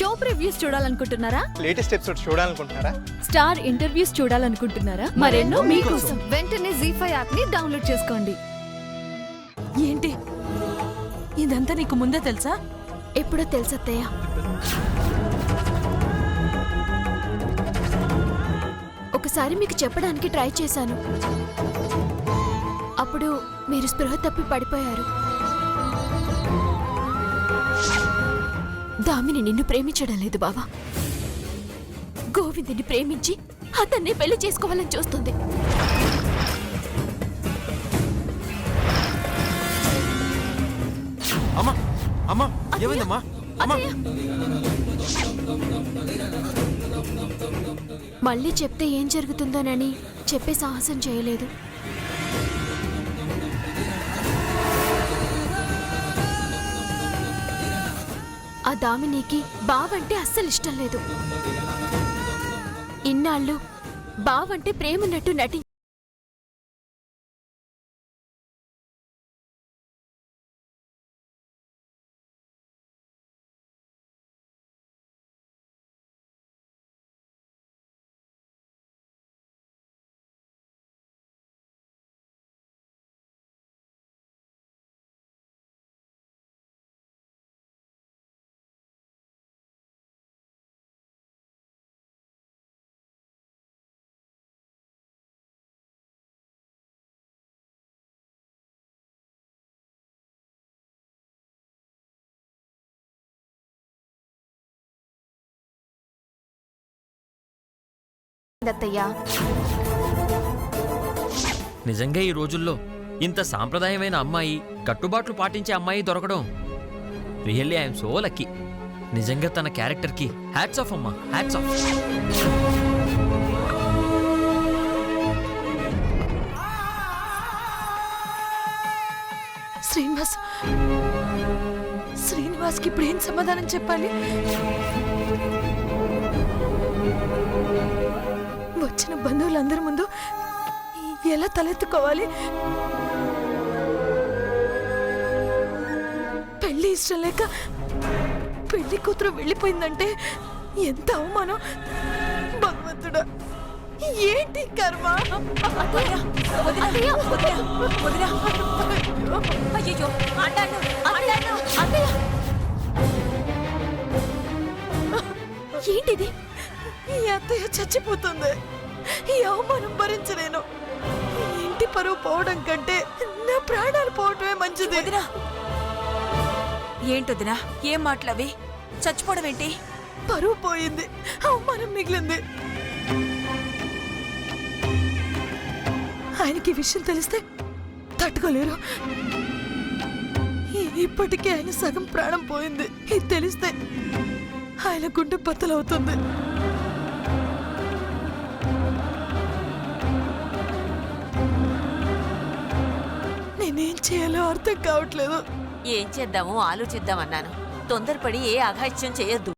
Show previews చూడాలనుకుంటున్నారా? Latest episode చూడాలనుకుంటున్నారా? Star interviews చూడాలనుకుంటున్నారా? మరెన్నో మీకోసం వెంటనే ZEE5 యాప్ ని డౌన్లోడ్ చేసుకోండి. ఏంటి ఇదంతా నీకు ముందే తెలుసా? ఎప్పుడో తెలుసత్తయ్య. ఒకసారి మీకు చెప్పడానికి ట్రై చేశాను. అప్పుడు మీరు స్పృహ తప్పి పడిపోయారు. దామిని నిన్ను ప్రేమించడం లేదు బావా. గోవిందుని ప్రేమించి అతన్ని పెళ్లి చేసుకోవాలని చూస్తుంది. అమ్మా అమ్మా ఏమైందమ్మా? అమ్మా మళ్ళీ చెప్తే ఏం జరుగుతుందోనని చెప్పే సాహసం చేయలేదు. ఆ దామినికి బావంటే అస్సలు ఇష్టం లేదు. ఇన్నాళ్ళు బావంటే ప్రేమన్నట్టు నటించి దత్తయ్య. నిజంగా ఈ రోజుల్లో ఇంత సాంప్రదాయమైన అమ్మాయి, కట్టుబాట్లు పాటించే అమ్మాయి దొరకడం రియల్లీ ఐఎమ్ సో లక్కీ. నిజంగా తన క్యారెక్టర్కి హ్యాట్స్ ఆఫ్ అమ్మా, హ్యాట్స్ ఆఫ్. శ్రీనివాస్కి ఇప్పుడు ఏం సమాధానం చెప్పాలి? వచ్చిన బంధువులందరి ముందు ఎలా తలెత్తుకోవాలి? పెళ్లి ఇష్టం లేక పెళ్లి కూతురు వెళ్ళిపోయిందంటే ఎంత అవమానం! భగవంతుడా, ఏంటి కర్మ! ఏంటిది? ఈ అత్తయ్య చచ్చిపోతుంది. ఈ అవమానం భరించలేను. ఇంటి పరువు పోవడం కంటే నా ప్రాణాలు పోవటమే మంచిది. ఏంటొదినా, ఏం మాటలవి? చచ్చిపోవడం ఏంటి? పరువు పోయింది, అవమానం మిగిలింది. ఆయనకి విషయం తెలిస్తే తట్టుకోలేరు. ఇప్పటికే ఆయన సగం ప్రాణం పోయింది. ఇది తెలిస్తే ఆయన గుండె బద్దలవుతుంది. నేనేం చేయాలో అర్థం కావట్లేదు. ఏం చేద్దామో ఆలోచిద్దామన్నాను. తొందరపడి ఏ అఘాయిత్యం చేయొద్దు.